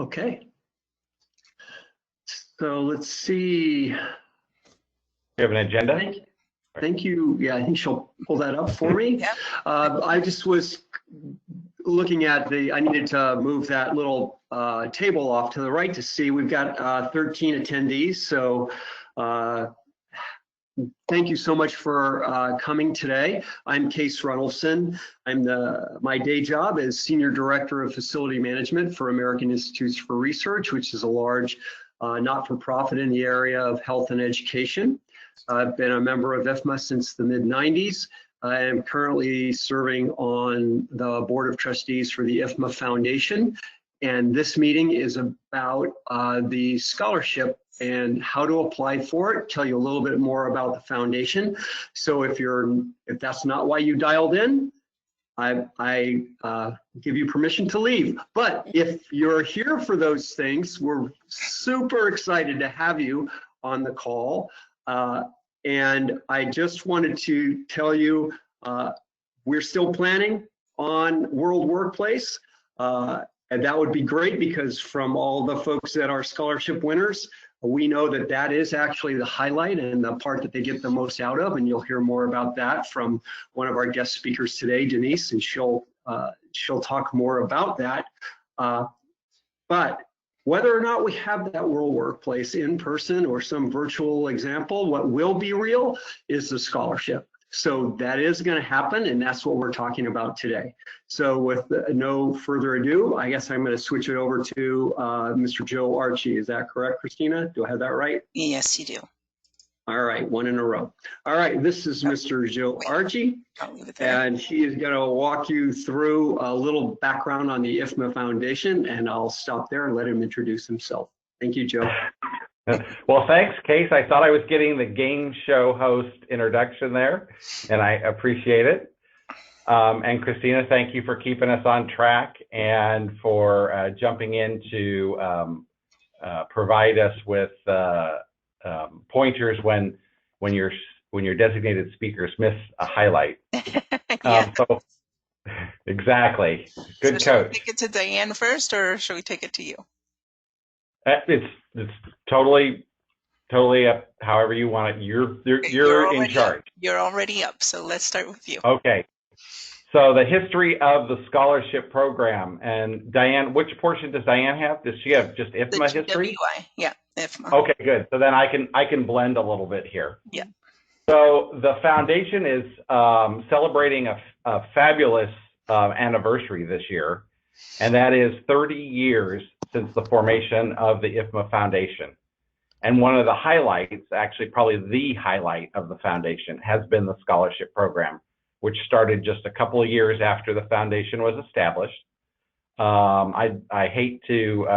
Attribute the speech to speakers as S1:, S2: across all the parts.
S1: Okay. So let's see.
S2: You have an agenda?
S1: Thank you. Yeah, I think she'll pull that up for me.
S3: Yeah.
S1: I just was looking at I needed to move that little table off to the right to see we've got 13 attendees. So thank you so much for coming today. I'm Case Runnelson. My day job is Senior Director of Facility Management for American Institutes for Research, which is a large not-for-profit in the area of health and education. I've been a member of IFMA since the mid-90s. I am currently serving on the Board of Trustees for the IFMA Foundation. And this meeting is about the scholarship and how to apply for it, tell you a little bit more about the foundation. So if that's not why you dialed in, I give you permission to leave. But if you're here for those things, we're super excited to have you on the call. And I just wanted to tell you, we're still planning on World Workplace. And that would be great because from all the folks that are scholarship winners, we know that that is actually the highlight and the part that they get the most out of. And you'll hear more about that from one of our guest speakers today, Denise, and she'll talk more about that. But whether or not we have that World Workplace in person or some virtual example, what will be real is the scholarship. So that is going to happen, and that's what we're talking about today. So with no further ado, I guess I'm going to switch it over to Mr. Joe Archie. Is that correct, Christina? Do I have that right?
S3: Yes, you do.
S1: All right, one in a row. All right, this is Mr. Joe Archie, and he is going to walk you through a little background on the IFMA Foundation, and I'll stop there and let him introduce himself. Thank you, Joe.
S2: Well, thanks, Case. I thought I was getting the game show host introduction there, and I appreciate it. And Christina, thank you for keeping us on track and for jumping in to provide us with pointers when your designated speakers miss a highlight.
S3: Yeah.
S2: So exactly. Good
S3: so
S2: coach.
S3: Should we take it to Diane first, or should we take it to you?
S2: It's totally up however you want it. You're in charge.
S3: You're already up, so let's start with you.
S2: Okay. So the history of the scholarship program, and Diane, which portion does Diane have? Does she have just IFMA history?
S3: GWI, yeah, IFMA.
S2: Okay, good. So then I can blend a little bit here.
S3: Yeah.
S2: So the foundation is celebrating a fabulous anniversary this year, and that is 30 years since the formation of the IFMA Foundation. And one of the highlights, actually probably the highlight of the foundation, has been the scholarship program, which started just a couple of years after the foundation was established. I hate to,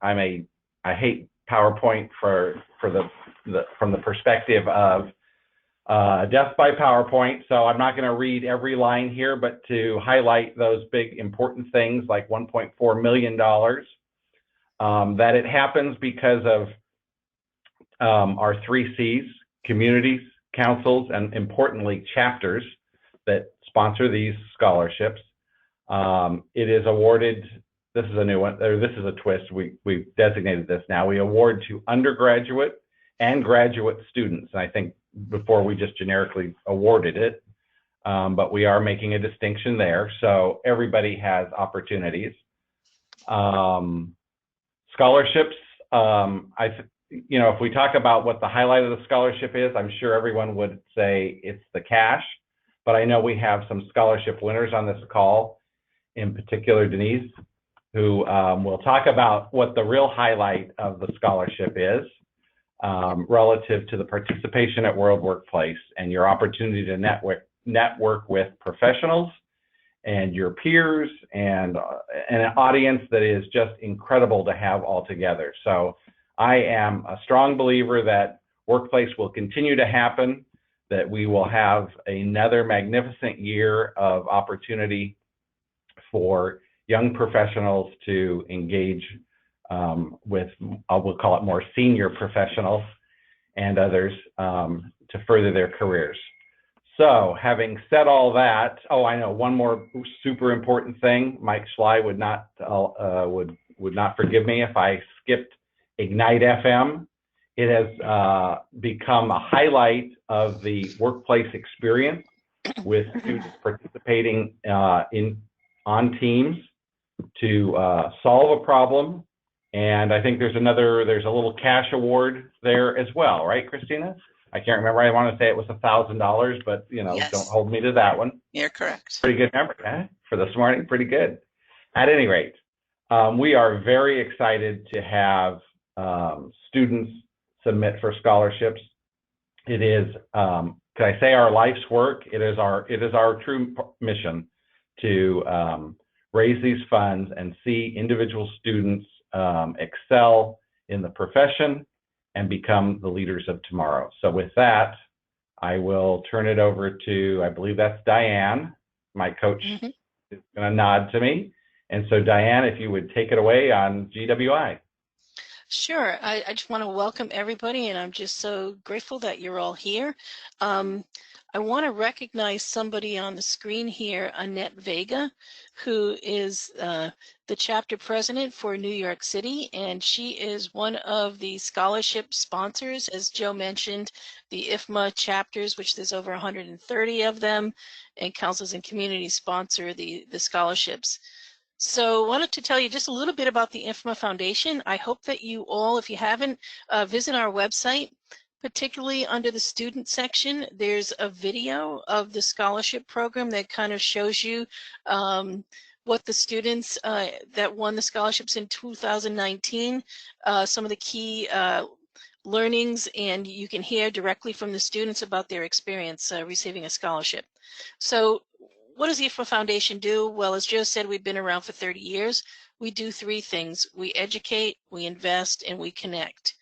S2: I hate PowerPoint from the perspective of death by PowerPoint. So I'm not going to read every line here, but to highlight those big important things like $1.4 million, that it happens because of our 3 C's, communities, councils, and importantly, chapters that sponsor these scholarships. It is awarded, this is a new one, or this is a twist, we've designated this now. We award to undergraduate and graduate students. And I think before we just generically awarded it, but we are making a distinction there. So everybody has opportunities. Scholarships, if we talk about what the highlight of the scholarship is, I'm sure everyone would say it's the cash, but I know we have some scholarship winners on this call, in particular Denise, who will talk about what the real highlight of the scholarship is relative to the participation at World Workplace and your opportunity to network with professionals and your peers and an audience that is just incredible to have all together. So I am a strong believer that Workplace will continue to happen, that we will have another magnificent year of opportunity for young professionals to engage with, we'll call it more senior professionals and others to further their careers. So having said all that, oh, I know one more super important thing. Mike Schley would would not forgive me if I skipped Ignite FM. It has become a highlight of the workplace experience with students participating on teams to solve a problem. And I think there's a little cash award there as well, right, Christina? I can't remember. I want to say it was $1,000, but
S3: Yes.
S2: don't hold me to that one.
S3: You're correct.
S2: Pretty good number, huh? For this morning, pretty good. At any rate, we are very excited to have students submit for scholarships. It is, can I say, our life's work? It is our true mission to raise these funds and see individual students excel in the profession and become the leaders of tomorrow. So with that, I will turn it over to, I believe that's Diane. My coach is going to nod to me. And so Diane, if you would take it away on GWI.
S4: Sure. I just want to welcome everybody, and I'm just so grateful that you're all here. I want to recognize somebody on the screen here, Annette Vega, who is the chapter president for New York City, and she is one of the scholarship sponsors. As Joe mentioned, the IFMA chapters, which there's over 130 of them, and councils and communities sponsor the scholarships. So I wanted to tell you just a little bit about the IFMA Foundation. I hope that you all, if you haven't, visit our website. Particularly under the student section, there's a video of the scholarship program that kind of shows you what the students that won the scholarships in 2019, some of the key learnings, and you can hear directly from the students about their experience receiving a scholarship. So what does the IFMA Foundation do? Well, as Joe said, we've been around for 30 years. We do three things. We educate, we invest, and we connect.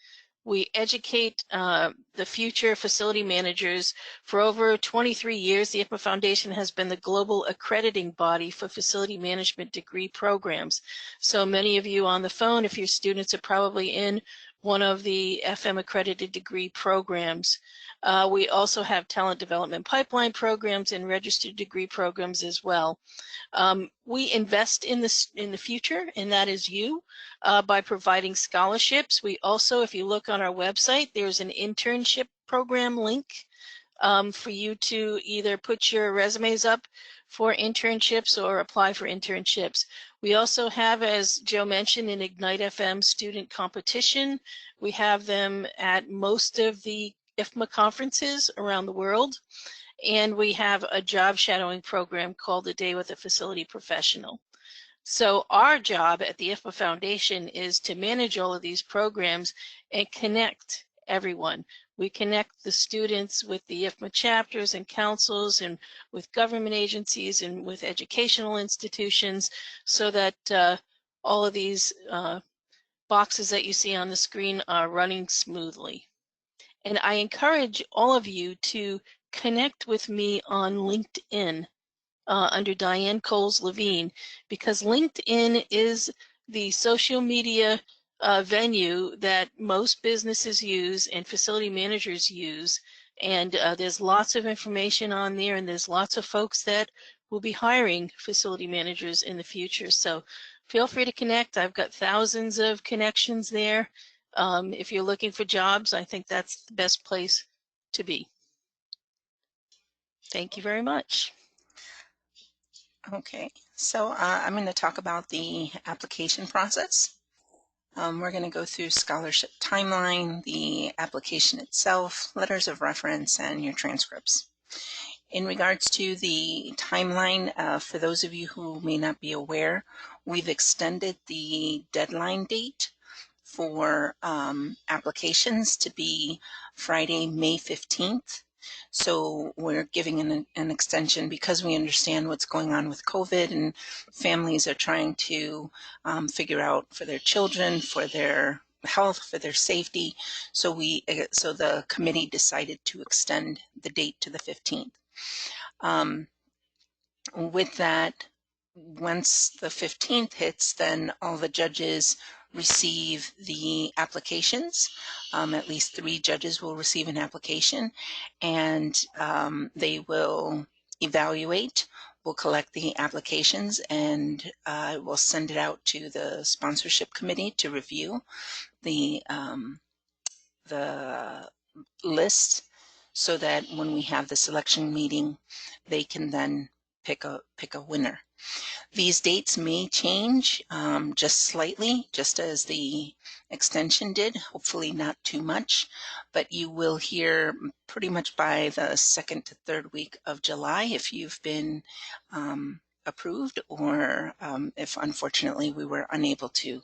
S4: We educate the future facility managers. For over 23 years, the IFMA Foundation has been the global accrediting body for facility management degree programs. So many of you on the phone, if your students are probably in one of the FM accredited degree programs. We also have talent development pipeline programs and registered degree programs as well. We invest in the future, and that is you, by providing scholarships. We also, if you look on our website, there's an internship program link for you to either put your resumes up for internships or apply for internships. We also have, as Joe mentioned, an Ignite FM student competition. We have them at most of the IFMA conferences around the world. And we have a job shadowing program called A Day with a Facility Professional. So our job at the IFMA Foundation is to manage all of these programs and connect everyone. We connect the students with the IFMA chapters and councils and with government agencies and with educational institutions so that all of these boxes that you see on the screen are running smoothly. And I encourage all of you to connect with me on LinkedIn under Diane Coles-Levine, because LinkedIn is the social media venue that most businesses use and facility managers use. And there's lots of information on there, and there's lots of folks that will be hiring facility managers in the future. So feel free to connect. I've got thousands of connections there. If you're looking for jobs, I think that's the best place to be. Thank you very much.
S3: Okay, so I'm going to talk about the application process. We're going to go through scholarship timeline, the application itself, letters of reference, and your transcripts. In regards to the timeline, for those of you who may not be aware, we've extended the deadline date for applications to be Friday, May 15th. So we're giving an extension because we understand what's going on with COVID, and families are trying to figure out for their children, for their health, for their safety. So the committee decided to extend the date to the 15th. With that, once the 15th hits, then all the judges receive the applications. At least 3 judges will receive an application, and they will evaluate We'll collect the applications and we'll send it out to the sponsorship committee to review the list, so that when we have the selection meeting, they can then pick a winner. These dates may change just slightly, just as the extension did, hopefully not too much, but you will hear pretty much by the second to third week of July if you've been approved, or if unfortunately we were unable to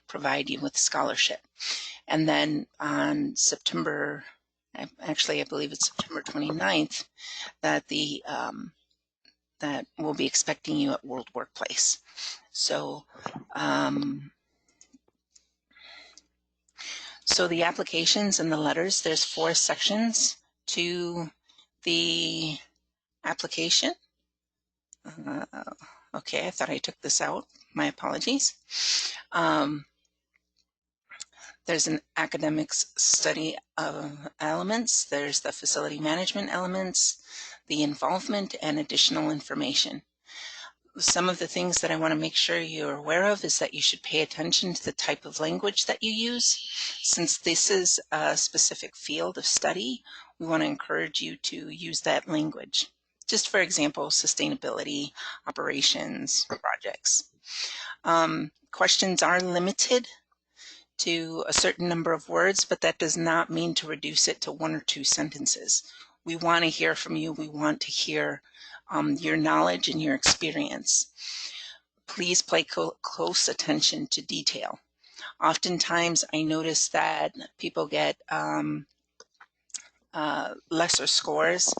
S3: provide you with scholarship. And then on September, actually I believe it's September 29th, that the that we'll be expecting you at World Workplace. So, so the applications and the letters, there's 4 sections to the application. Okay, I thought I took this out. My apologies. There's an academics study of elements. There's the facility management elements, the involvement, and additional information. Some of the things that I want to make sure you're aware of is that you should pay attention to the type of language that you use. Since this is a specific field of study, we want to encourage you to use that language. Just for example, sustainability, operations, projects. Questions are limited to a certain number of words, but that does not mean to reduce it to 1 or 2 sentences. We want to hear from you. We want to hear your knowledge and your experience. Please pay close attention to detail. Oftentimes I notice that people get lesser scores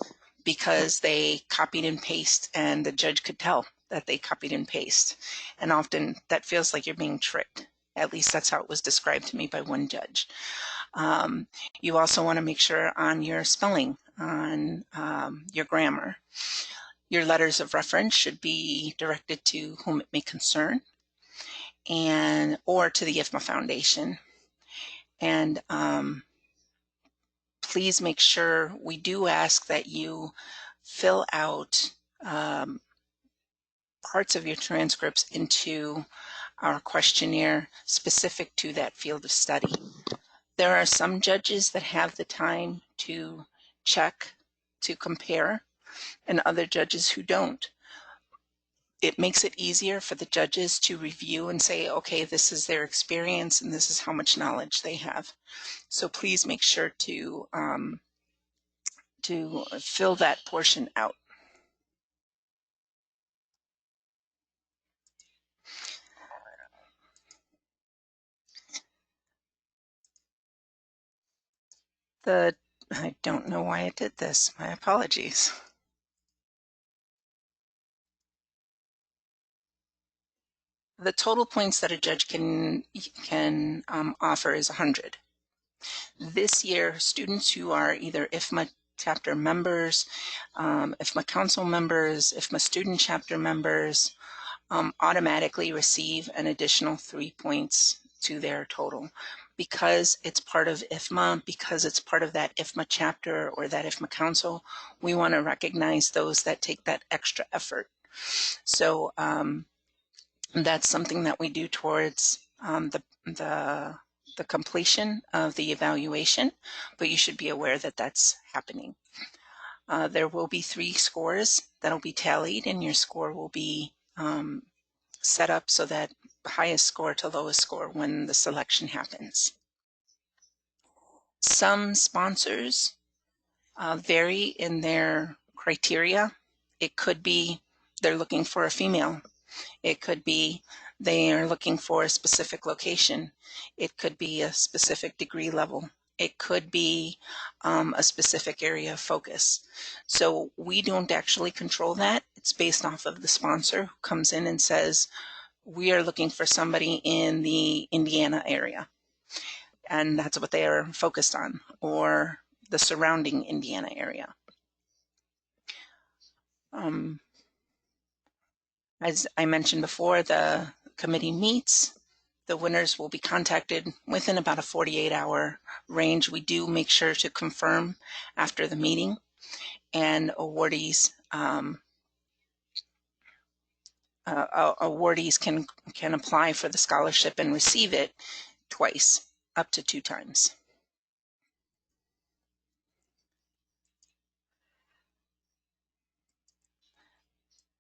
S3: because they copied and pasted, and the judge could tell that they copied and pasted. And often that feels like you're being tricked. At least that's how it was described to me by one judge. You also want to make sure on your spelling, on your grammar. Your letters of reference should be directed to whom it may concern, or to the IFMA Foundation. And please make sure, we do ask that you fill out parts of your transcripts into our questionnaire specific to that field of study. There are some judges that have the time to check, to compare, and other judges who don't. It makes it easier for the judges to review and say, okay, this is their experience and this is how much knowledge they have. So please make sure to fill that portion out. I don't know why I did this. My apologies. The total points that a judge can offer is 100. This year, students who are either IFMA chapter members, IFMA council members, IFMA student chapter members, automatically receive an additional 3 points to their total. Because it's part of IFMA, because it's part of that IFMA chapter or that IFMA council, we want to recognize those that take that extra effort. So that's something that we do towards the completion of the evaluation, but you should be aware that that's happening. There will be 3 scores that'll be tallied, and your score will be set up so that highest score to lowest score when the selection happens. Some sponsors vary in their criteria. It could be they're looking for a female. It could be they are looking for a specific location. It could be a specific degree level. It could be a specific area of focus. So we don't actually control that. It's based off of the sponsor who comes in and says, we are looking for somebody in the Indiana area. And that's what they are focused on, or the surrounding Indiana area. As I mentioned before, the committee meets. The winners will be contacted within about a 48-hour range. We do make sure to confirm after the meeting, and awardees awardees can apply for the scholarship and receive it twice, up to 2 times.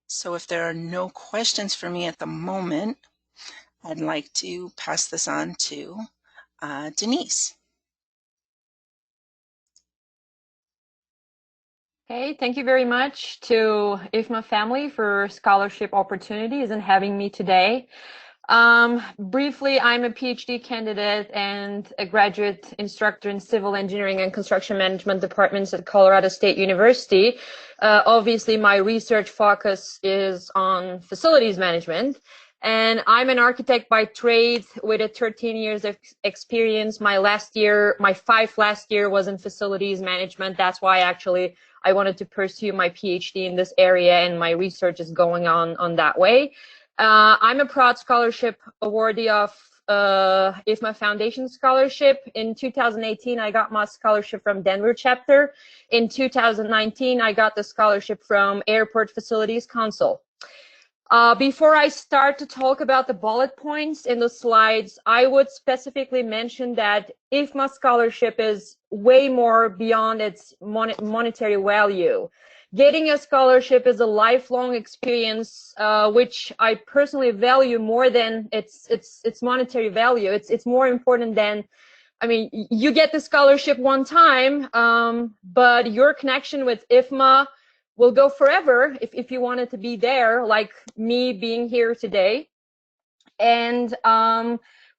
S3: So if there are no questions for me at the moment, I'd like to pass this on to Denise.
S5: Okay, thank you very much to IFMA family for scholarship opportunities and having me today. Briefly, I'm a PhD candidate and a graduate instructor in civil engineering and construction management departments at Colorado State University. Obviously, my research focus is on facilities management. And I'm an architect by trade with a 13 years of experience. My 5 last year was in facilities management. That's why actually I wanted to pursue my PhD in this area, and my research is going on that way. I'm a proud scholarship awardee of IFMA Foundation Scholarship. In 2018, I got my scholarship from Denver chapter. In 2019, I got the scholarship from Airport Facilities Council. Before I start to talk about the bullet points in the slides, I would specifically mention that IFMA scholarship is way more beyond its monetary value. Getting a scholarship is a lifelong experience, which I personally value more than its monetary value. It's more important than, I mean, you get the scholarship one time, but your connection with IFMA will go forever if you wanted to be there, like me being here today. And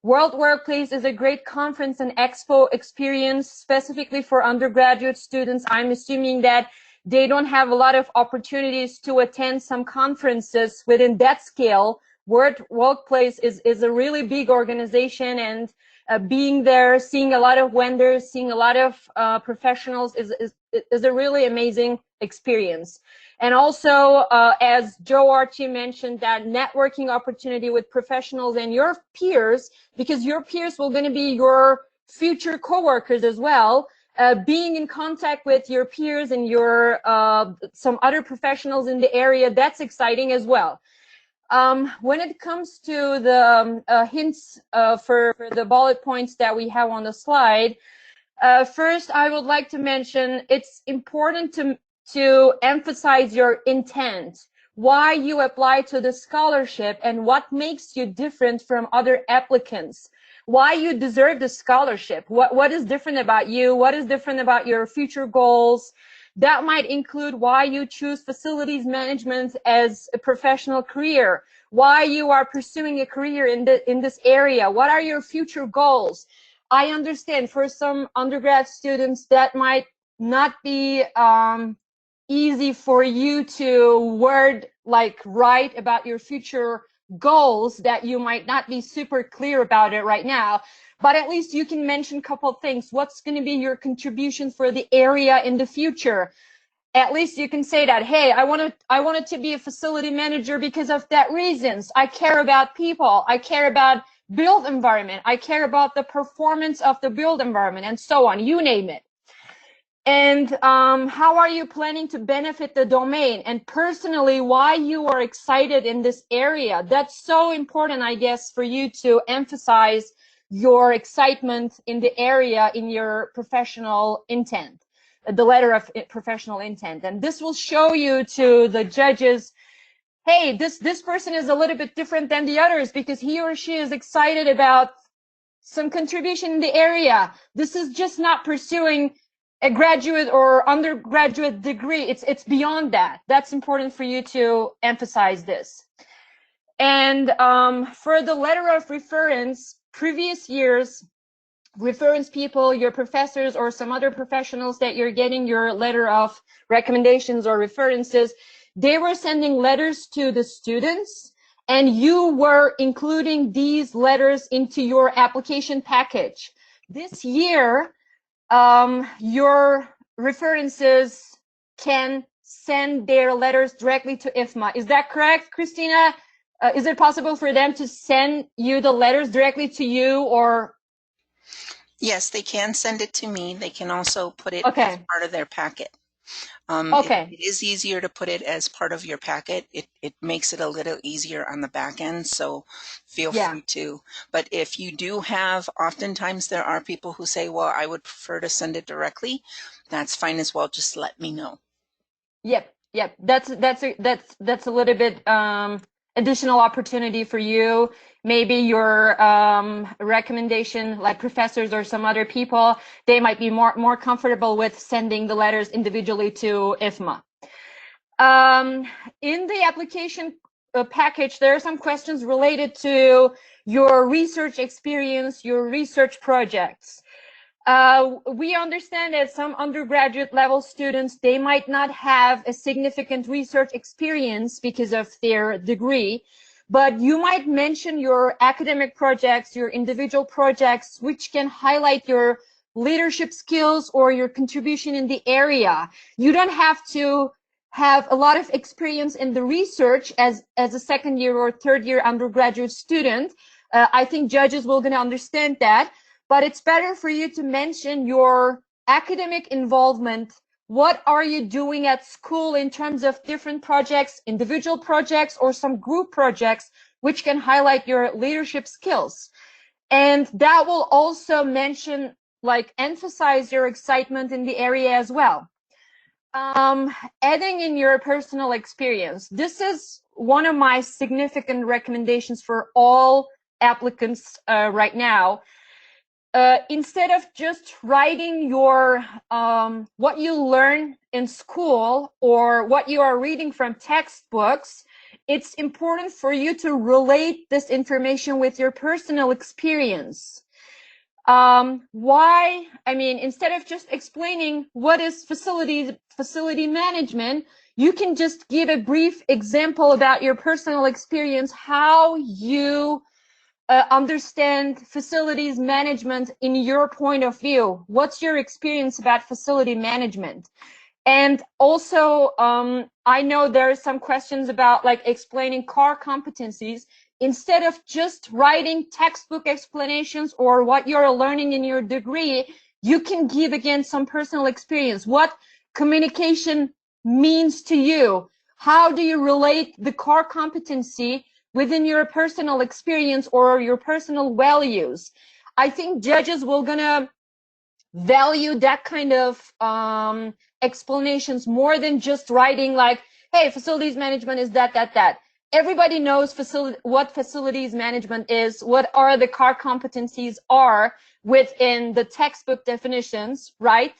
S5: World Workplace is a great conference and expo experience specifically for undergraduate students. I'm assuming that they don't have a lot of opportunities to attend some conferences within that scale. World Workplace is a really big organization, and being there, seeing a lot of vendors, seeing a lot of professionals is a really amazing experience. And also, as Joe Archie mentioned, that networking opportunity with professionals and your peers, because your peers will going to be your future coworkers as well. Being in contact with your peers and your some other professionals in the area, that's exciting as well. When it comes to the hints for the bullet points that we have on the slide, first I would like to mention it's important to emphasize your intent, why you apply to the scholarship and what makes you different from other applicants, why you deserve the scholarship, what is different about you, what is different about your future goals. That might include why you choose facilities management as a professional career, why you are pursuing a career in this area, what are your future goals. I understand for some undergrad students that might not be easy for you to write about your future goals, that you might not be super clear about it right now, but at least you can mention a couple of things. What's going to be your contribution for the area in the future? At least you can say that, hey, I wanted to be a facility manager because of that reasons. I care about people. I care about build environment. I care about the performance of the build environment, and so on. You name it. And how are you planning to benefit the domain? And personally, why you are excited in this area? That's so important, I guess, for you to emphasize your excitement in the area in your professional intent, the letter of professional intent. And this will show you to the judges, hey, this person is a little bit different than the others because he or she is excited about some contribution in the area. This is just not pursuing a graduate or undergraduate degree. It's beyond that. That's important for you to emphasize this. And for the letter of reference, previous years, reference people, your professors or some other professionals that you're getting your letter of recommendations or references, they were sending letters to the students, and you were including these letters into your application package. This year, your references can send their letters directly to IFMA. Is that correct, Christina? Is it possible for them to send you the letters directly to you, or?
S3: Yes, they can send it to me. They can also put it as part of their packet.
S5: Okay.
S3: It is easier to put it as part of your packet. It makes it a little easier on the back end, so feel
S5: Yeah.
S3: free to. But if you do have, oftentimes there are people who say, well, I would prefer to send it directly. That's fine as well. Just let me know.
S5: Yep. Yep. That's a little bit additional opportunity for you. Maybe your recommendation, like professors or some other people, they might be more comfortable with sending the letters individually to IFMA. In the application package, there are some questions related to your research experience, your research projects. We understand that some undergraduate level students, they might not have a significant research experience because of their degree, but you might mention your academic projects, your individual projects, which can highlight your leadership skills or your contribution in the area. You don't have to have a lot of experience in the research as a second year or third year undergraduate student. I think judges will gonna understand that. But it's better for you to mention your academic involvement. What are you doing at school in terms of different projects, individual projects, or some group projects, which can highlight your leadership skills? And that will also mention, like, emphasize your excitement in the area as well. Adding in your personal experience. This is one of my significant recommendations for all applicants right now. Instead of just writing your what you learn in school or what you are reading from textbooks, it's important for you to relate this information with your personal experience. Why? I mean, instead of just explaining what is facility management, you can just give a brief example about your personal experience, how you understand facilities management in your point of view. What's your experience about facility management? And also, I know there are some questions about, like, explaining core competencies. Instead of just writing textbook explanations or what you're learning in your degree, you can give again some personal experience. What communication means to you? How do you relate the core competency within your personal experience or your personal values? I think judges will gonna value that kind of explanations more than just writing like, hey, facilities management is that. Everybody knows what facilities management is, what are the core competencies are within the textbook definitions, right?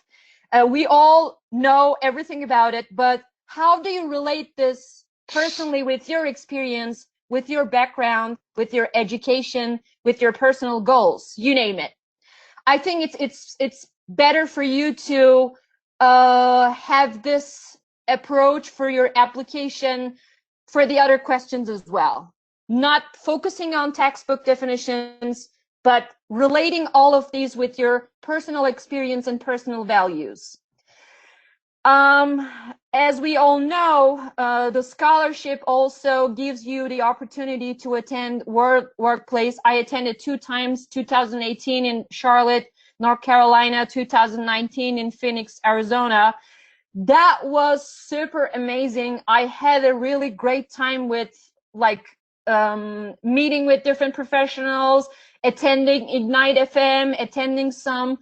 S5: We all know everything about it, but how do you relate this personally with your experience, with your background, with your education, with your personal goals, you name it? I think it's better for you to have this approach for your application for the other questions as well. Not focusing on textbook definitions, but relating all of these with your personal experience and personal values. As we all know, the scholarship also gives you the opportunity to attend workplace. I attended 2 times, 2018 in Charlotte, North Carolina, 2019 in Phoenix, Arizona. That was super amazing. I had a really great time with, like, meeting with different professionals, attending Ignite FM, attending some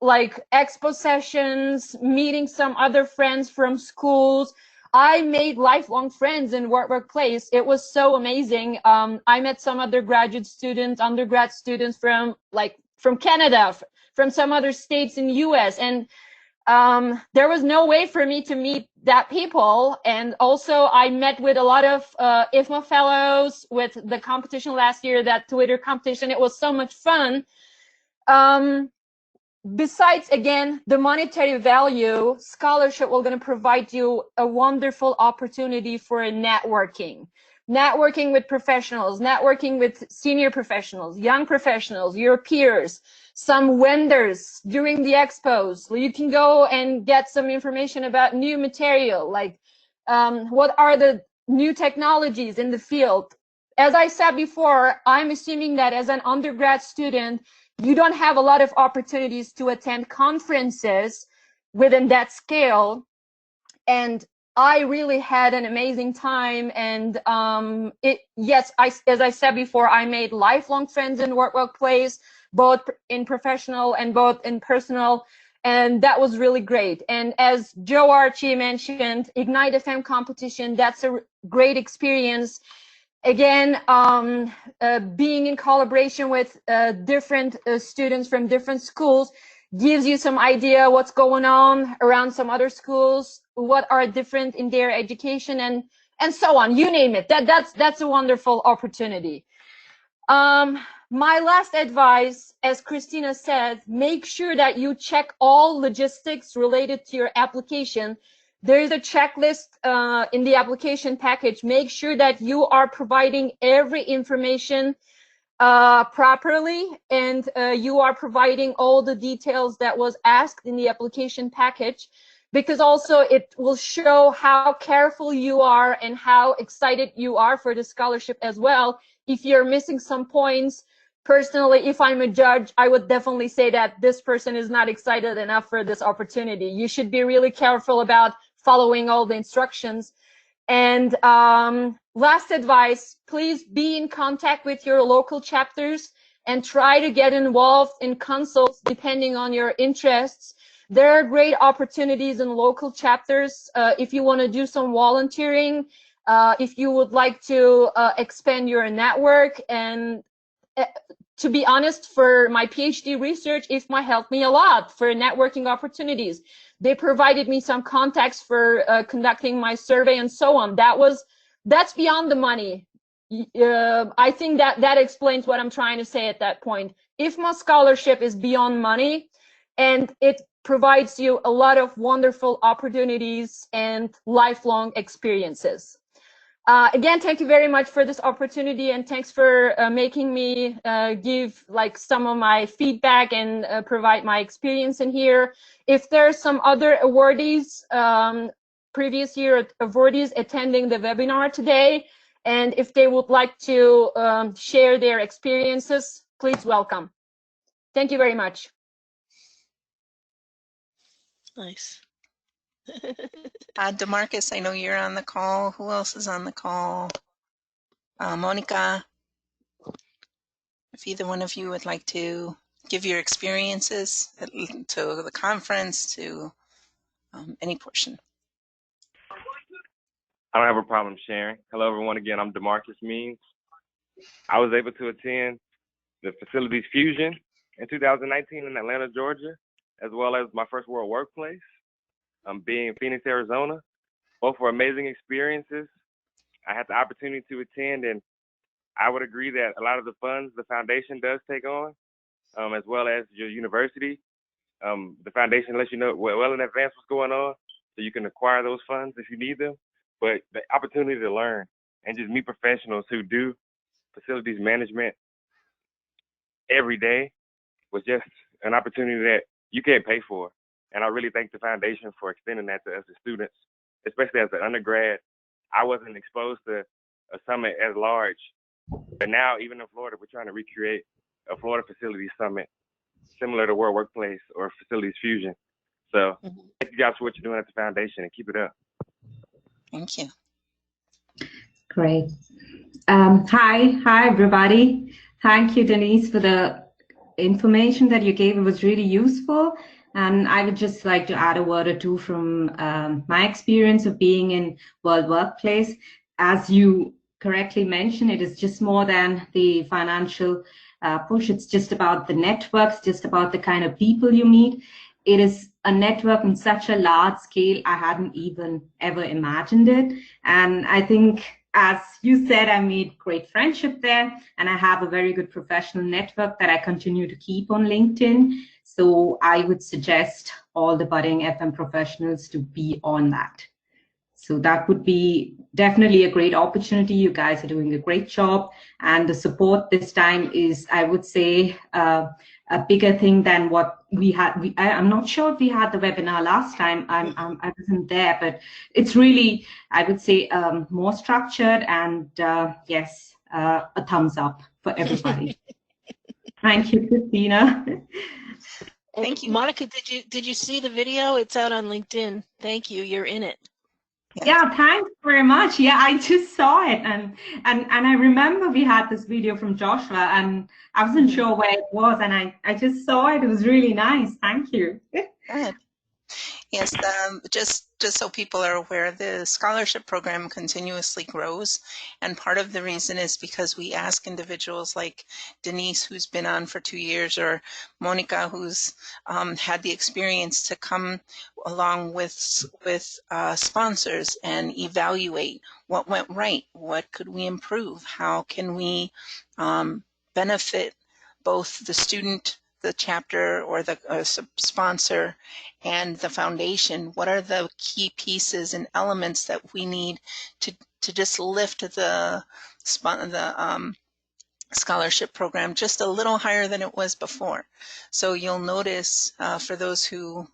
S5: like expo sessions, meeting some other friends from schools. I made lifelong friends in workplace. It was so amazing. I met some other undergrad students from Canada, from some other states in the US, and there was no way for me to meet that people. And also I met with a lot of IFMA fellows with the competition last year, that Twitter competition. It was so much fun. Besides, again, the monetary value, scholarship will going to provide you a wonderful opportunity for networking with professionals, networking with senior professionals, young professionals, your peers, some vendors during the expos. You can go and get some information about new material, like what are the new technologies in the field. As I said before, I'm assuming that as an undergrad student, you don't have a lot of opportunities to attend conferences. within that scale. And I really had an amazing time. And yes, as I said before, I made lifelong friends in workplace, both in professional and both in personal. And that was really great. And as Joe Archie mentioned, Ignite FM competition, that's a great experience. Again, being in collaboration with different students from different schools gives you some idea what's going on around some other schools, what are different in their education, and so on. You name it. That's a wonderful opportunity. My last advice, as Christina said, make sure that you check all logistics related to your application. There is a checklist in the application package. Make sure that you are providing every information properly, and you are providing all the details that was asked in the application package, because also it will show how careful you are and how excited you are for the scholarship as well. If you're missing some points, personally, if I'm a judge, I would definitely say that this person is not excited enough for this opportunity. You should be really careful about following all the instructions. And last advice, please be in contact with your local chapters and try to get involved in consults depending on your interests. There are great opportunities in local chapters if you want to do some volunteering, if you would like to expand your network. And to be honest, for my PhD research, IFMA helped me a lot for networking opportunities. They provided me some contacts for conducting my survey and so on. That's beyond the money. I think that explains what I'm trying to say at that point. IFMA scholarship is beyond money, and it provides you a lot of wonderful opportunities and lifelong experiences. Again, thank you very much for this opportunity, and thanks for making me give like some of my feedback and provide my experience in here. If there are some other awardees, previous year awardees attending the webinar today, and if they would like to share their experiences, please welcome. Thank you very much.
S4: Nice.
S3: DeMarcus, I know you're on the call. Who else is on the call? Monica, if either one of you would like to give your experiences to the conference, to any portion.
S6: I don't have a problem sharing. Hello, everyone. Again, I'm DeMarcus Means. I was able to attend the Facilities Fusion in 2019 in Atlanta, Georgia, as well as my first World Workplace, being in Phoenix, Arizona. Both were amazing experiences. I had the opportunity to attend, and I would agree that a lot of the funds the foundation does take on, as well as your university. The foundation lets you know well in advance what's going on, so you can acquire those funds if you need them. But the opportunity to learn and just meet professionals who do facilities management every day was just an opportunity that you can't pay for. And I really thank the foundation for extending that to us as students, especially as an undergrad. I wasn't exposed to a summit as large, but now even in Florida, we're trying to recreate a Florida Facilities Summit similar to World Workplace or Facilities Fusion. So thank you guys for what you're doing at the foundation, and keep it up.
S3: Thank you.
S7: Great. Hi, everybody. Thank you, Denise, for the information that you gave. It was really useful. And I would just like to add a word or two from my experience of being in World Workplace. As you correctly mentioned, it is just more than the financial push. It's just about the networks, just about the kind of people you meet. It is a network on such a large scale, I hadn't even ever imagined it. And I think, as you said, I made great friendship there, and I have a very good professional network that I continue to keep on LinkedIn. So I would suggest all the budding FM professionals to be on that. So that would be definitely a great opportunity. You guys are doing a great job, and the support this time is, I would say, a bigger thing than what we had. I'm not sure if we had the webinar last time. I wasn't there, but it's really, I would say, more structured, and yes, a thumbs up for everybody. Thank you, Christina.
S3: Thank you.
S4: Monica, did you see the video? It's out on LinkedIn. Thank you. You're in it.
S3: Yes.
S7: Yeah, thanks very much. Yeah, I just saw it, and I remember we had this video from Joshua, and I wasn't sure where it was, and I just saw it. It was really nice. Thank you.
S3: Good. Yes, just so people are aware, the scholarship program continuously grows, and part of the reason is because we ask individuals like Denise, who's been on for 2 years, or Monica, who's had the experience, to come along with sponsors and evaluate what went right, what could we improve, how can we benefit both the student, the chapter, or the sponsor, and the foundation. What are the key pieces and elements that we need to just lift the scholarship program just a little higher than it was before? So you'll notice, for those who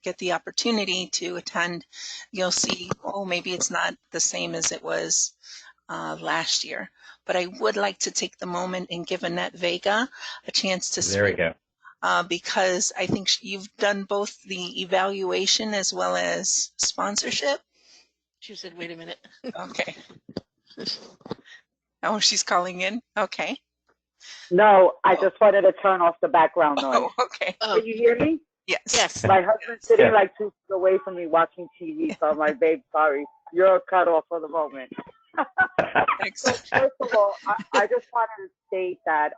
S3: get the opportunity to attend, you'll see, oh, maybe it's not the same as it was last year. But I would like to take the moment and give Annette Vega a chance to speak.
S2: There we go.
S3: Because I think you've done both the evaluation as well as sponsorship.
S4: She said, wait a minute.
S3: Okay. Oh, she's calling in? Okay.
S8: No, I just wanted to turn off the background noise.
S3: Oh, okay.
S4: Oh,
S8: Can you hear me?
S3: Yes.
S4: yes.
S8: My husband's sitting
S2: Yeah.
S8: like 2 feet away from me watching TV, so I'm like, babe, sorry. You're cut off for the moment. So
S3: Excellent.
S8: first of all, I just wanted to state that,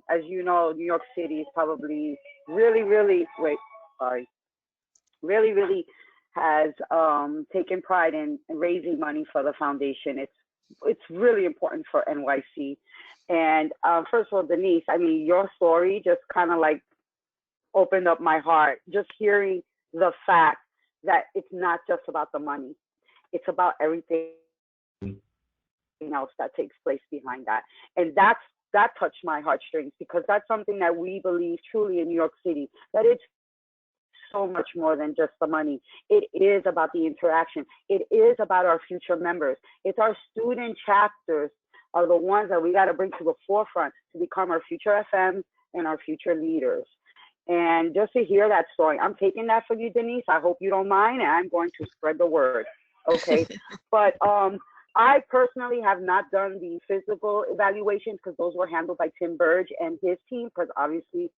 S8: as you know, New York City is probably really has taken pride in raising money for the foundation. It's really important for NYC. And first of all, Denise, I mean, your story just kind of like opened up my heart. Just hearing the fact that it's not just about the money, it's about everything else that takes place behind that. And that touched my heartstrings, because that's something that we believe truly in New York City, that it's so much more than just the money. It is about the interaction. It is about our future members. It's our student chapters are the ones that we got to bring to the forefront to become our future FMs and our future leaders. And just to hear that story, I'm taking that for you, Denise. I hope you don't mind, and I'm going to spread the word. Okay. But I personally have not done the physical evaluations, because those were handled by Tim Burge and his team, because obviously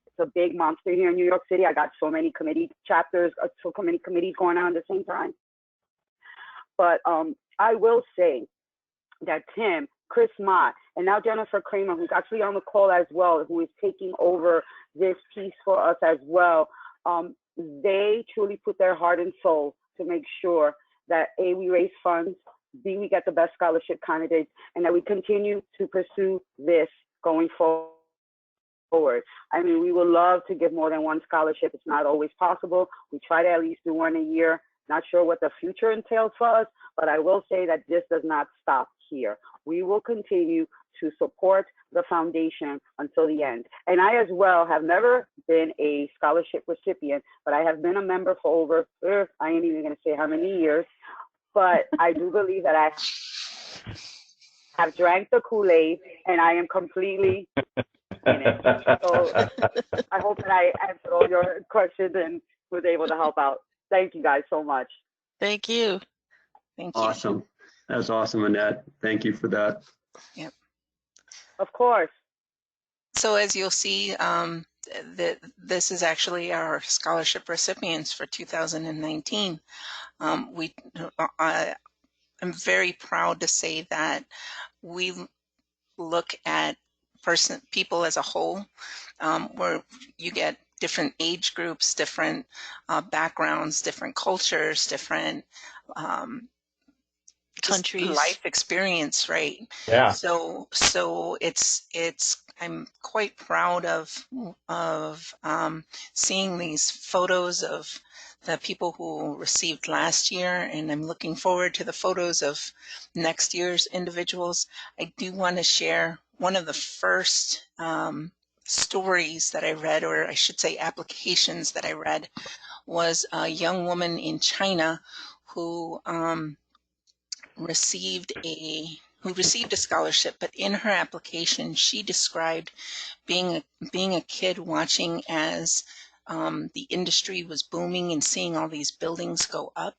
S8: it's a big monster here in New York City. I got so many committee chapters, so many committees going on at the same time. But I will say that Tim, Chris Mott, and now Jennifer Kramer, who's actually on the call as well, who is taking over this piece for us as well, they truly put their heart and soul to make sure that A, we raise funds, B, we get the best scholarship candidates, and that we continue to pursue this going forward. I mean, we would love to give more than one scholarship. It's not always possible. We try to at least do one a year. Not sure what the future entails for us, but I will say that this does not stop here. We will continue to support the foundation until the end. And I as well have never been a scholarship recipient, but I have been a member for over, I ain't even gonna say how many years, but I do believe that I have drank the Kool-Aid and I am completely in it. So I hope that I answered all your questions and was able to help out. Thank you guys so much.
S4: Thank you.
S3: Thank you.
S1: Awesome. That was awesome, Annette. Thank you for that.
S3: Yep.
S8: Of course.
S3: So as you'll see, this is actually our scholarship recipients for 2019. I'm very proud to say that we look at people as a whole, where you get different age groups, different backgrounds, different cultures, different
S4: Countries.
S3: life experience, right?
S2: Yeah.
S3: So it's I'm quite proud of seeing these photos of the people who received last year, and I'm looking forward to the photos of next year's individuals. I do want to share one of the first stories that I read, or I should say applications that I read, was a young woman in China who who received a scholarship, but in her application, she described being a kid watching as the industry was booming and seeing all these buildings go up,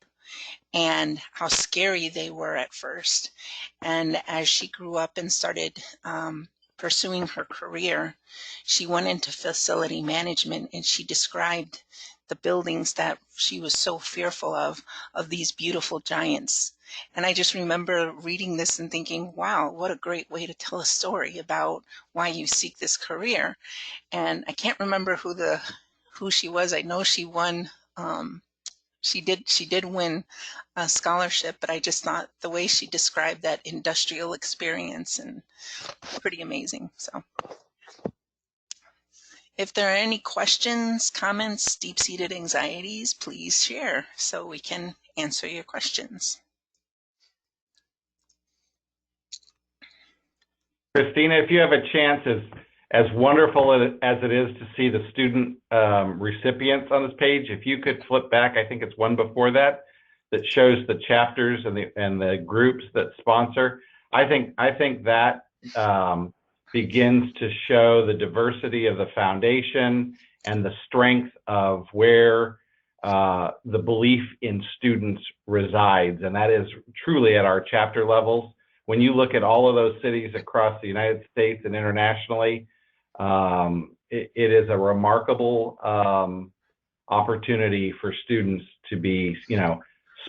S3: and how scary they were at first. And as she grew up and started pursuing her career, she went into facility management, and she described the buildings that she was so fearful of these beautiful giants. And I just remember reading this and thinking, wow, what a great way to tell a story about why you seek this career. And I can't remember who she was. I know she won. She did win a scholarship, but I just thought the way she described that industrial experience and pretty amazing. So if there are any questions, comments, deep-seated anxieties, please share so we can answer your questions.
S2: Christina, if you have a chance, as wonderful as it is to see the student recipients on this page, if you could flip back, I think it's one before that shows the chapters and the groups that sponsor. I think that begins to show the diversity of the foundation and the strength of where the belief in students resides, and that is truly at our chapter levels. When you look at all of those cities across the United States and internationally, it is a remarkable opportunity for students to be,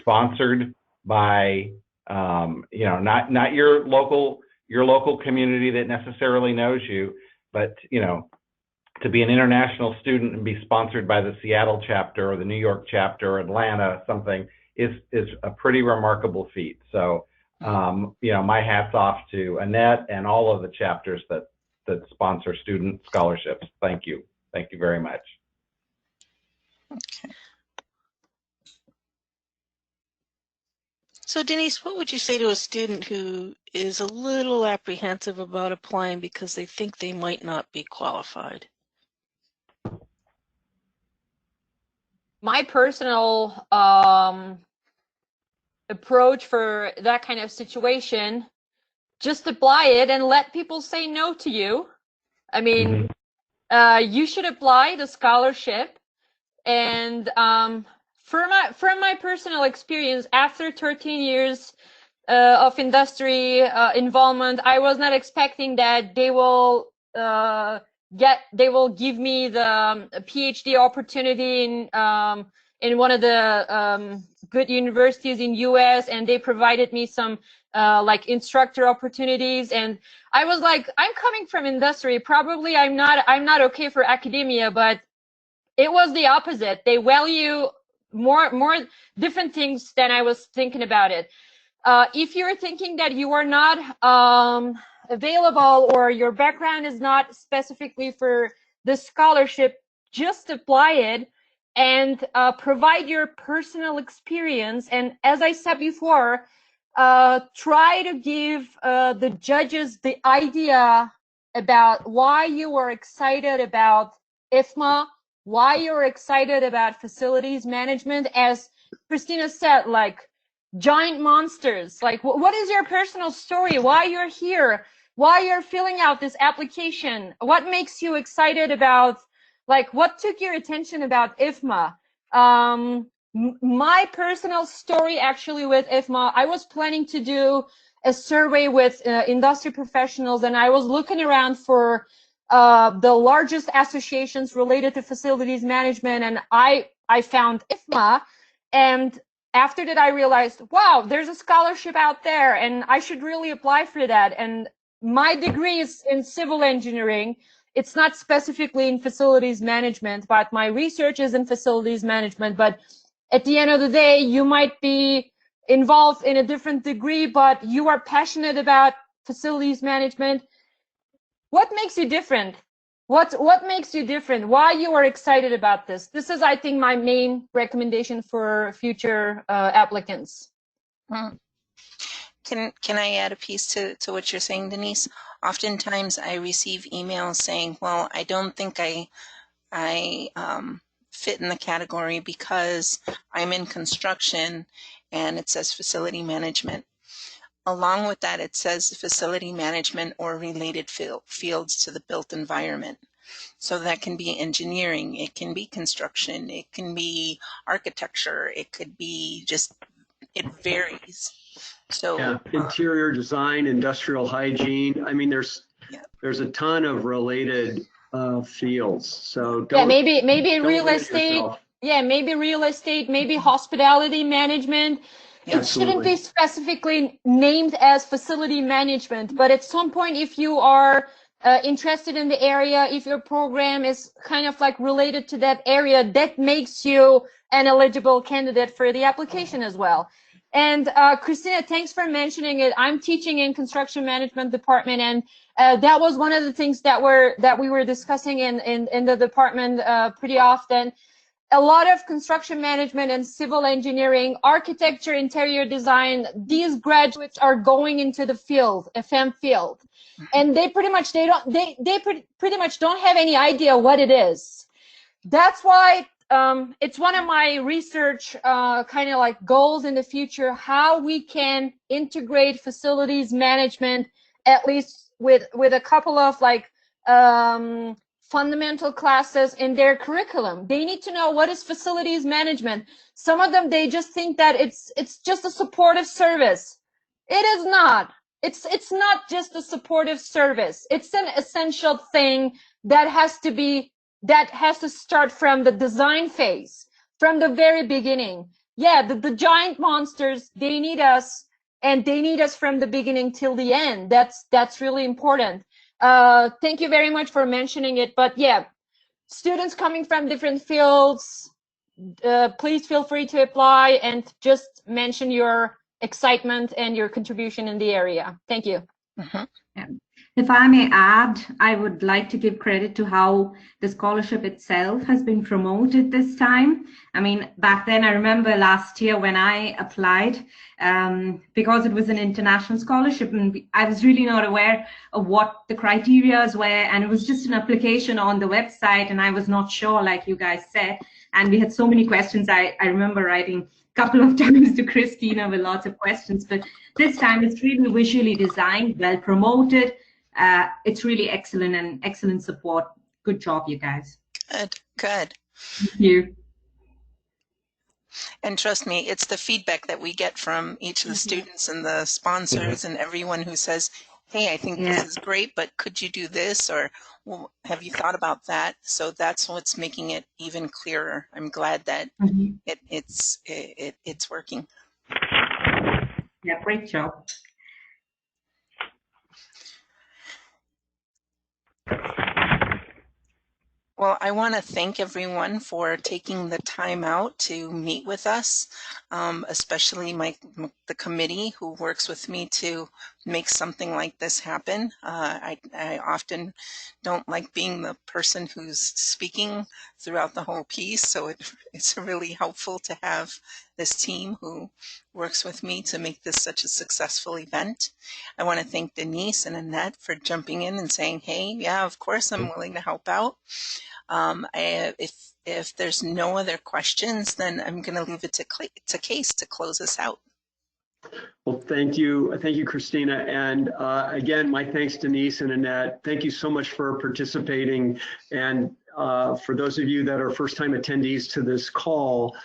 S2: sponsored by, not your local community that necessarily knows you, but, to be an international student and be sponsored by the Seattle chapter or the New York chapter or Atlanta, something is a pretty remarkable feat. So, my hat's off to Annette and all of the chapters that sponsor student scholarships. Thank you. Thank you very much.
S3: Okay.
S4: So Denise, what would you say to a student who is a little apprehensive about applying because they think they might not be qualified?
S5: My personal approach for that kind of situation, just apply it and let people say no to you. I mean, you should apply the scholarship. And from my personal experience, after 13 years of industry involvement, I was not expecting that they will give me the PhD opportunity in one of the good universities in US, and they provided me some like instructor opportunities. And I was like, I'm coming from industry, probably I'm not okay for academia, but it was the opposite. They value more different things than I was thinking about it. If you're thinking that you are not available or your background is not specifically for the scholarship, just apply it and provide your personal experience. And as I said before, try to give the judges the idea about why you are excited about IFMA, why you're excited about facilities management. As Christina said, like giant monsters, like what is your personal story, why you're here, why you're filling out this application, what makes you excited about, like what took your attention about IFMA. My personal story actually with IFMA, I was planning to do a survey with industry professionals, and I was looking around for the largest associations related to facilities management, and I found IFMA. And after that, I realized, wow, there's a scholarship out there, and I should really apply for that. And my degree is in civil engineering. It's not specifically in facilities management, but my research is in facilities management. But at the end of the day, you might be involved in a different degree, but you are passionate about facilities management. What makes you different? What makes you different? Why you are excited about this? This is, I think, my main recommendation for future applicants.
S3: Can I add a piece to what you're saying, Denise? Oftentimes I receive emails saying, well, I don't think I fit in the category because I'm in construction and it says facility management. along with that, it says facility management or related fields to the built environment. So that can be engineering, it can be construction, it can be architecture, it could be just, it varies. So
S1: yeah, interior design, industrial hygiene. I mean, there's a ton of related fields. So don't,
S5: maybe
S1: don't
S5: real
S1: limit
S5: estate.
S1: yourself.
S5: Yeah, maybe real estate, maybe hospitality management. It shouldn't be specifically named as facility management, but at some point, if you are interested in the area, if your program is kind of like related to that area, that makes you an eligible candidate for the application as well. And Christina, thanks for mentioning it. I'm teaching in construction management department, and that was one of the things that we were discussing in the department pretty often. A lot of construction management and civil engineering, architecture, interior design, these graduates are going into the field, FM field, and they pretty much pretty much don't have any idea what it is. That's why it's one of my research kind of like goals in the future, how we can integrate facilities management, at least with a couple of like fundamental classes in their curriculum. They need to know what is facilities management. Some of them, they just think that it's just a supportive service. It is not. It's not just a supportive service. It's an essential thing that has to start from the design phase, from the very beginning. Yeah, the giant monsters, they need us, and they need us from the beginning till the end. That's really important. Thank you very much for mentioning it. But yeah, students coming from different fields, please feel free to apply and just mention your excitement and your contribution in the area. Thank you.
S7: If I may add, I would like to give credit to how the scholarship itself has been promoted this time. I mean, back then, I remember last year when I applied, because it was an international scholarship, and I was really not aware of what the criteria were, and it was just an application on the website, and I was not sure, like you guys said, and we had so many questions. I remember writing a couple of times to Christina with lots of questions, but this time it's really visually designed, well promoted. It's really excellent and excellent support. Good job, you guys.
S3: Good.
S7: Thank you.
S3: And trust me, it's the feedback that we get from each of the students and the sponsors and everyone who says, hey, I think this is great, but could you do this? Or well, have you thought about that? So that's what's making it even clearer. I'm glad that it's working.
S7: Yeah, great job.
S3: Well, I want to thank everyone for taking the time out to meet with us, especially the committee who works with me to make something like this happen. I often don't like being the person who's speaking throughout the whole piece, so it's really helpful to have this team who works with me to make this such a successful event. I want to thank Denise and Annette for jumping in and saying, hey, yeah, of course I'm willing to help out. If there's no other questions, then I'm going to leave it to Case to close us out.
S1: Well, thank you, Christina, and again, my thanks, Denise and Annette. Thank you so much for participating, and for those of you that are first-time attendees to this call,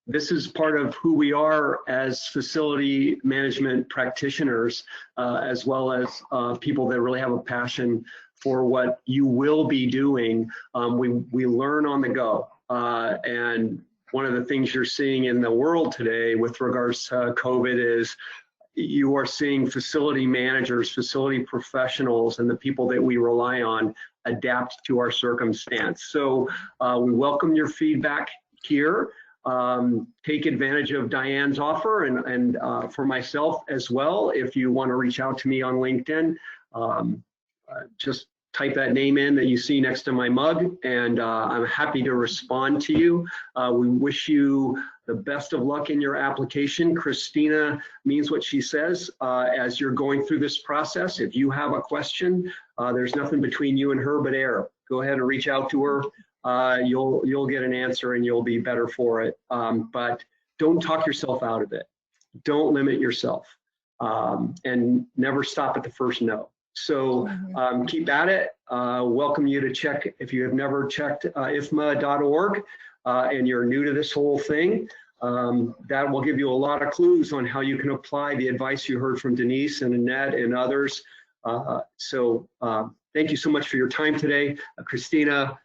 S1: this is part of who we are as facility management practitioners, as well as people that really have a passion for what you will be doing. We learn on the go, and one of the things you're seeing in the world today with regards to COVID is you are seeing facility managers, facility professionals, and the people that we rely on adapt to our circumstance. So we welcome your feedback here. Take advantage of Diane's offer, and for myself as well, if you want to reach out to me on LinkedIn, just type that name in that you see next to my mug, and I'm happy to respond to you. We wish you the best of luck in your application. Christina means what she says as you're going through this process. If you have a question, there's nothing between you and her but air. Go ahead and reach out to her. You'll get an answer and you'll be better for it. But don't talk yourself out of it. Don't limit yourself. and never stop at the first no. So keep at it. Welcome you to check, if you have never checked ifma.org and you're new to this whole thing, that will give you a lot of clues on how you can apply the advice you heard from Denise and Annette and others. Thank you so much for your time today. Christina,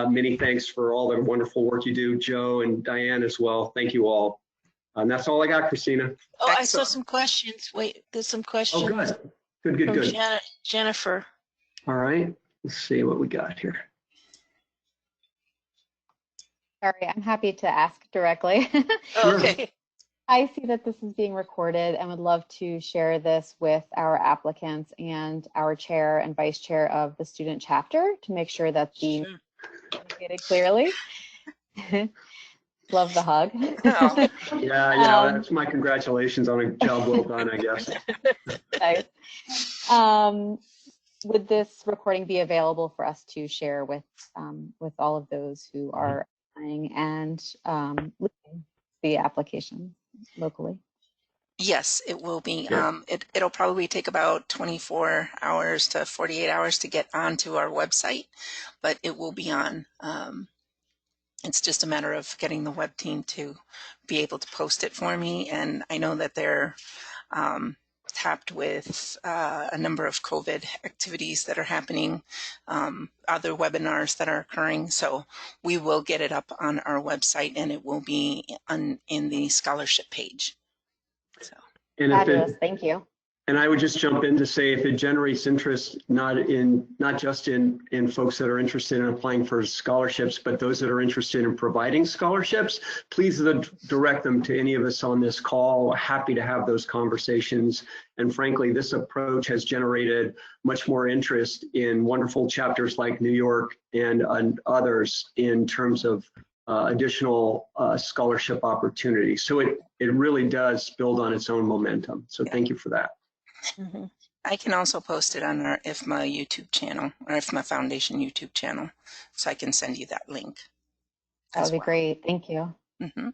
S1: many thanks for all the wonderful work you do. Joe and Diane as well. Thank you all. And that's all I got, Christina.
S4: Oh, I saw some questions. Wait, there's some questions.
S1: Oh, good. Good.
S4: From Jennifer.
S1: All right. Let's see what we got here.
S9: Sorry, I'm happy to ask directly.
S4: Okay.
S9: I see that this is being recorded and would love to share this with our applicants and our chair and vice chair of the student chapter to make sure that the communicated clearly. Love the hug.
S1: Oh. Yeah, that's my congratulations on a job well done, I guess.
S9: Nice. Would this recording be available for us to share with all of those who are applying and the application locally?
S3: Yes, it will be.
S1: Yeah.
S3: It'll probably take about 24 hours to 48 hours to get onto our website, but it will be on. It's just a matter of getting the web team to be able to post it for me. And I know that they're tapped with a number of COVID activities that are happening, other webinars that are occurring. So we will get it up on our website and it will be in the scholarship page. So.
S1: And
S9: Fabulous, thank you.
S1: And I would just jump in to say, if it generates interest, not just in folks that are interested in applying for scholarships, but those that are interested in providing scholarships, please direct them to any of us on this call. Happy to have those conversations. And frankly, this approach has generated much more interest in wonderful chapters like New York and others in terms of additional scholarship opportunities. So it really does build on its own momentum. So thank you for that.
S3: Mm-hmm. I can also post it on our IFMA YouTube channel, or IFMA Foundation YouTube channel, so I can send you that link.
S9: That would be great. Thank you.
S3: Mm-hmm.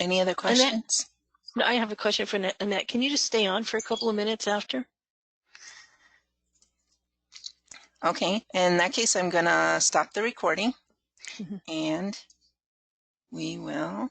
S3: Any other questions?
S4: Annette, I have a question for Annette. Can you just stay on for a couple of minutes after?
S3: Okay, in that case, I'm going to stop the recording and we will